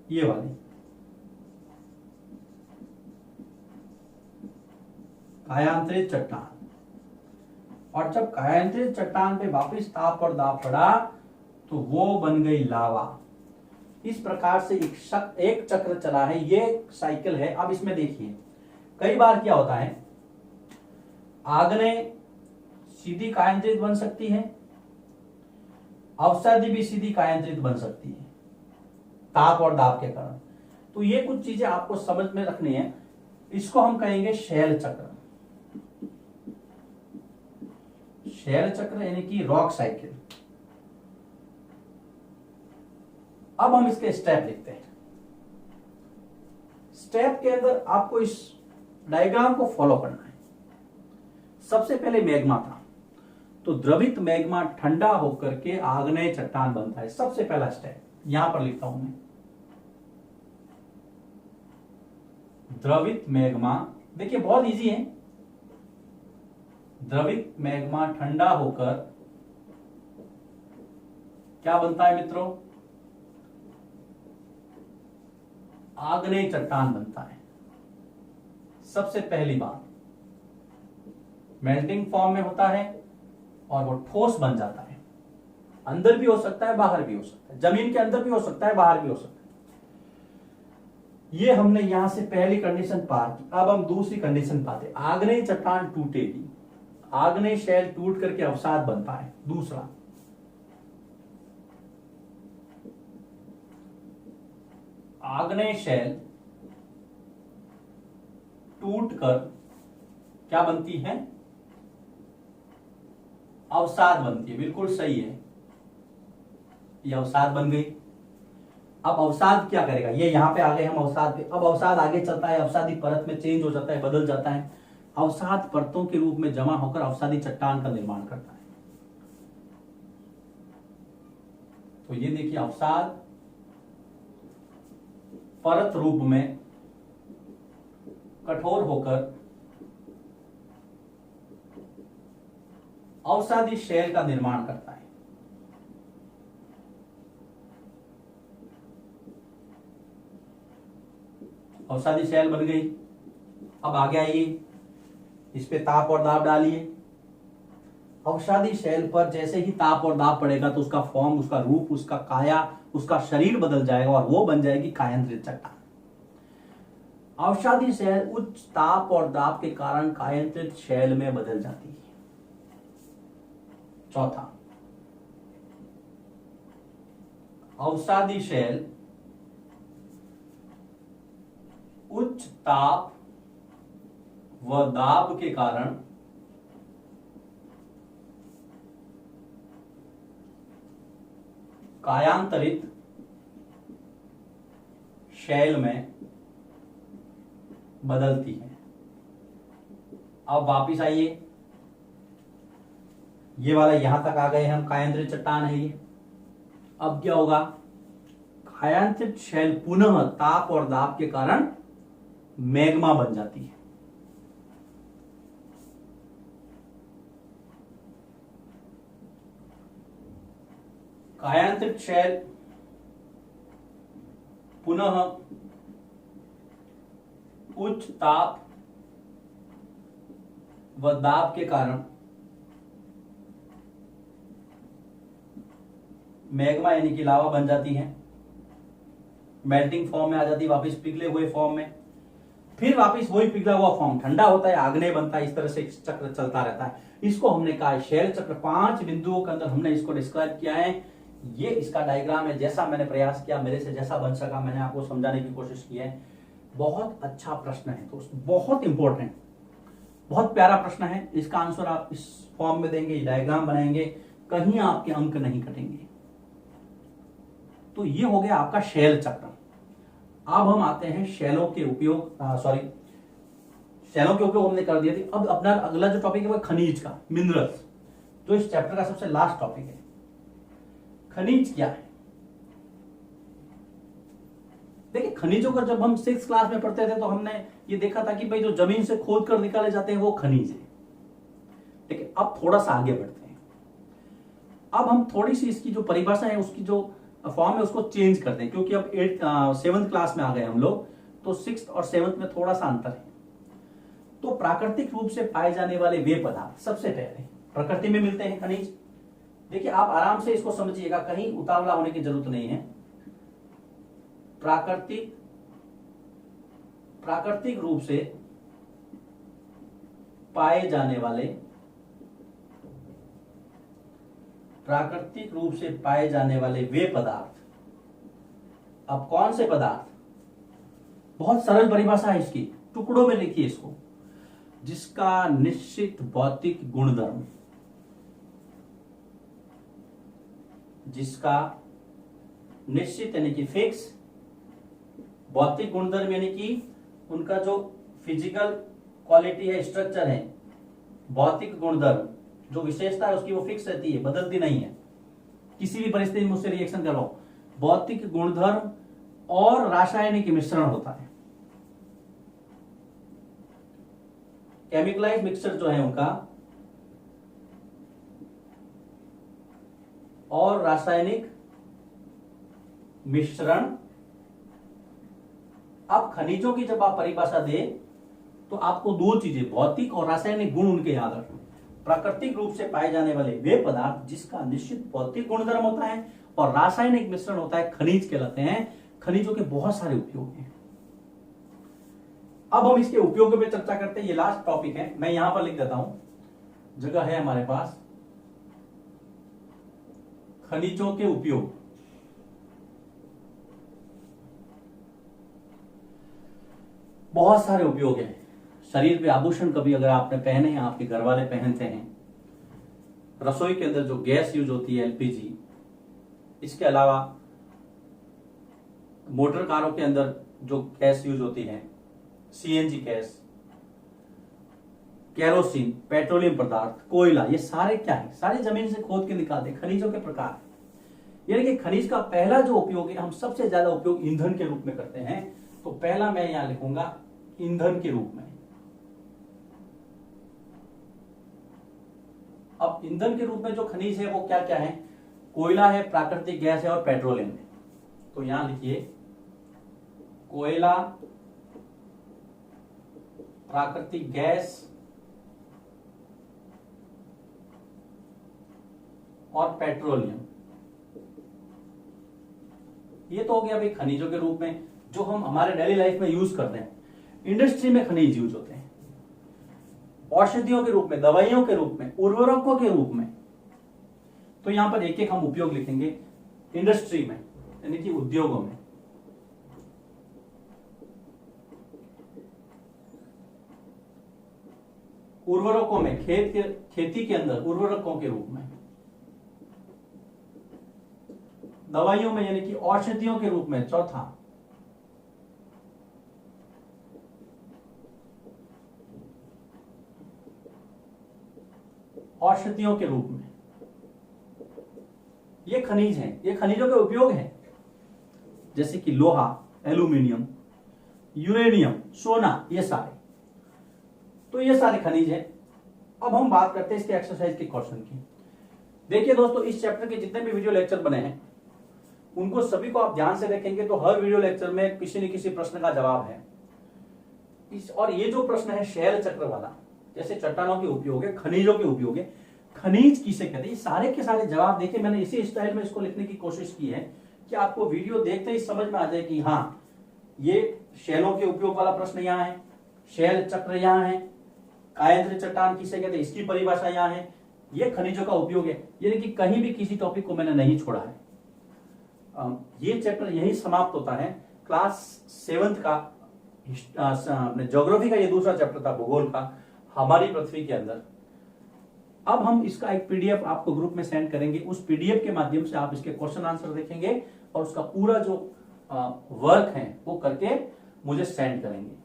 ये वाली कायांतरित चट्टान, और जब कायांतरित चट्टान पे वापस ताप और दाब पड़ा तो वो बन गई लावा। इस प्रकार से एक चक्र चला है, ये साइकिल है। अब इसमें देखिए कई बार क्या होता है, आग्नेय सीधी कायांतरित बन सकती है, अवसादी भी सीधी कायांतरित बन सकती है ताप और दाब के कारण। तो ये कुछ चीजें आपको समझ में रखनी है। इसको हम कहेंगे शैल चक्र, शैल चक्र यानी कि रॉक साइकिल। अब हम इसके स्टेप लिखते हैं। स्टेप के अंदर आपको इस डायग्राम को फॉलो करना है। सबसे पहले मैग्मा था, तो द्रवित मैग्मा ठंडा होकर के आग्नेय चट्टान बनता है। सबसे पहला स्टेप यहां पर लिखता हूं मैं, द्रवित मैग्मा। देखिए बहुत इजी है, द्रवित मैग्मा ठंडा होकर क्या बनता है मित्रों, आग्नेय चट्टान बनता है। सबसे पहली बात, मेल्टिंग फॉर्म में होता है और वो ठोस बन जाता है। अंदर भी हो सकता है, बाहर भी हो सकता है, जमीन के अंदर भी हो सकता है, बाहर भी हो सकता है। ये हमने यहां से पहली कंडीशन पार की। अब हम दूसरी कंडीशन पाते, आग्नेय चट्टान टूटेगी, आग्नेय शैल टूट करके अवसाद बनता है। दूसरा, आग्नेय शैल टूटकर क्या बनती है, अवसाद बनती है। बिल्कुल सही है, ये अवसाद बन गई। अब अवसाद क्या करेगा, ये यहां पे आ गए हम अवसाद पे। अब अवसाद आगे चलता है, अवसादी परत में चेंज हो जाता है, बदल जाता है, अवसाद परतों के रूप में जमा होकर अवसादी चट्टान का निर्माण करता है। तो ये देखिए अवसाद परत रूप में कठोर होकर अवसादी शैल का निर्माण करता है। अवसादी शैल बन गई। अब आगे आइए, इस पे ताप और दाब डालिए। अवसादी शैल पर जैसे ही ताप और दाब पड़ेगा तो उसका फॉर्म, उसका रूप, उसका काया, उसका शरीर बदल जाएगा और वो बन जाएगी कायांतरित चट्टान। अवसादी शैल उच्च ताप और दाब के कारण कायांतरित शैल में बदल जाती है। चौथा, अवसादी शैल उच्च ताप व दाब के कारण कायांतरित शैल में बदलती है। अब वापिस आइए, ये वाला यहां तक आ गए हम, कायांतरित चट्टान है ये। अब क्या होगा, कायांतरित शैल पुनः ताप और दाब के कारण मैग्मा बन जाती है। कायांतरित शैल पुनः उच्च ताप व दाब के कारण मैग्मा यानी कि लावा बन जाती है, मेल्टिंग फॉर्म में आ जाती है, वापस पिघले हुए फॉर्म में। फिर वापस वही पिघला हुआ फॉर्म ठंडा होता है, आग्नेय बनता है। इस तरह से चक्र चलता रहता है। इसको हमने कहा है शैल चक्र। 5 बिंदुओं के अंदर हमने इसको डिस्क्राइब किया है। ये इसका डायग्राम है। जैसा मैंने प्रयास किया, मेरे से जैसा बन सका मैंने आपको समझाने की कोशिश की है। बहुत अच्छा प्रश्न है दोस्तों, बहुत इंपॉर्टेंट, बहुत प्यारा प्रश्न है। इसका आंसर आप इस फॉर्म में देंगे, डायग्राम बनाएंगे, कहीं आपके अंक नहीं कटेंगे। तो ये हो गया आपका शैल चक्र। अब हम आते हैं शैलों के उपयोग, शैलों के उपयोग हमने कर दिए थे। अब अपना अगला जो टॉपिक है वो खनिज का, मिनरल्स, जो इस चैप्टर का सबसे लास्ट टॉपिक है। खनिज क्या है? देखिए, खनिजों का जब हम 6th क्लास में पढ़ते थे तो हमने ये देखा था कि भाई जो जमीन से खोद कर निकाले जाते हैं वो खनिज है। लेकिन अब थोड़ा सा आगे बढ़ते हैं। अब हम थोड़ी सी इसकी जो परिभाषा है, उसकी जो फॉर्म है उसको चेंज कर दें, क्योंकि अब 7th क्लास में आ गए हम लोग, तो 6th और 7th में थोड़ा सा अंतर है। तो प्राकृतिक रूप से पाए जाने वाले वे पदार्थ, सबसे पहले प्रकृति में मिलते हैं खनिज। देखिए आप आराम से इसको समझिएगा, कहीं उतावला होने की जरूरत नहीं है। प्राकृतिक रूप से पाए जाने वाले वे पदार्थ। अब कौन से पदार्थ? बहुत सरल परिभाषा है इसकी, टुकड़ों में लिखिए इसको। जिसका निश्चित भौतिक गुणधर्म, जिसका निश्चित यानी कि फिक्स भौतिक गुणधर्म, यानी कि उनका जो फिजिकल क्वालिटी है, स्ट्रक्चर है, भौतिक गुणधर्म जो विशेषता है उसकी वो फिक्स रहती है, बदलती नहीं है। किसी भी परिस्थिति में उससे रिएक्शन करो, भौतिक गुणधर्म और रासायनिक मिश्रण होता है। केमिकलाइज मिक्सचर जो है उनका और रासायनिक मिश्रण। अब खनिजों की जब आप परिभाषा दे तो आपको दो चीजें, भौतिक और रासायनिक गुण उनके याद रखना। प्राकृतिक रूप से पाए जाने वाले वे पदार्थ जिसका निश्चित भौतिक गुणधर्म होता है और रासायनिक मिश्रण होता है, खनिज कहलाते हैं। खनिजों के बहुत सारे उपयोग हैं। अब हम इसके उपयोग पे चर्चा करते हैं। ये लास्ट टॉपिक है, मैं यहां पर लिख देता हूं, जगह है हमारे पास। खनिजों के उपयोग। बहुत सारे उपयोग हैं। शरीर पे आभूषण कभी अगर आपने पहने हैं, आपके घर वाले पहनते हैं। रसोई के अंदर जो गैस यूज होती है एलपीजी, इसके अलावा मोटर कारों के अंदर जो गैस यूज होती है सीएनजी गैस, केरोसिन, पेट्रोलियम पदार्थ, कोयला, ये सारे क्या है? सारे जमीन से खोद के निकालते खनिजों के प्रकार। यानी कि खनिज का पहला जो उपयोग है, हम सबसे ज्यादा उपयोग ईंधन के रूप में करते हैं। तो पहला मैं यहां लिखूंगा ईंधन के रूप में। अब ईंधन के रूप में जो खनिज है वो क्या क्या है? कोयला है, प्राकृतिक गैस है और पेट्रोलियम है। तो यहां लिखिए कोयला, प्राकृतिक गैस और पेट्रोलियम। ये तो हो गया भाई खनिजों के रूप में जो हम हमारे डेली लाइफ में यूज करते हैं। इंडस्ट्री में खनिज यूज होते हैं औषधियों के रूप में, दवाइयों के रूप में, उर्वरकों के रूप में। तो यहां पर एक एक हम उपयोग लिखेंगे। इंडस्ट्री में यानी कि उद्योगों में, उर्वरकों में, खेती के अंदर उर्वरकों के रूप में, दवाइयों में यानी कि औषधियों के रूप में, चौथा, औषधियों के रूप में। ये खनिज हैं, ये खनिजों के उपयोग हैं। जैसे कि लोहा, एल्यूमिनियम, यूरेनियम, सोना, ये सारे। तो ये सारे खनिज हैं। अब हम बात करते हैं इसके एक्सरसाइज के क्वेश्चन की। देखिए दोस्तों, इस चैप्टर के जितने भी वीडियो लेक्चर बने हैं उनको सभी को आप ध्यान से देखेंगे तो हर वीडियो लेक्चर में किसी न किसी प्रश्न का जवाब है। और ये जो प्रश्न है शैल चक्र वाला, जैसे चट्टानों के उपयोग है, खनिजों के उपयोग है, खनिज किसे कहते हैं, ये सारे के सारे जवाब देखिए मैंने इसी स्टाइल में इसको लिखने की कोशिश की है कि आपको वीडियो देखते ही समझ में आ जाए कि हाँ, ये शैलों के उपयोग वाला प्रश्न यहाँ है, शैल चक्र यहाँ है, कायंत्र चट्टान किसे कहते हैं इसकी परिभाषा यहाँ है, ये खनिजों का उपयोग है। यानी कि कहीं भी किसी टॉपिक को मैंने नहीं छोड़ा है। ये चैप्टर यही समाप्त होता है। क्लास 7th का अपने ज्योग्राफी का ये दूसरा चैप्टर था, भूगोल का, हमारी पृथ्वी के अंदर। अब हम इसका एक पीडीएफ आपको ग्रुप में सेंड करेंगे। उस पीडीएफ के माध्यम से आप इसके क्वेश्चन आंसर देखेंगे और उसका पूरा जो वर्क है वो करके मुझे सेंड करेंगे।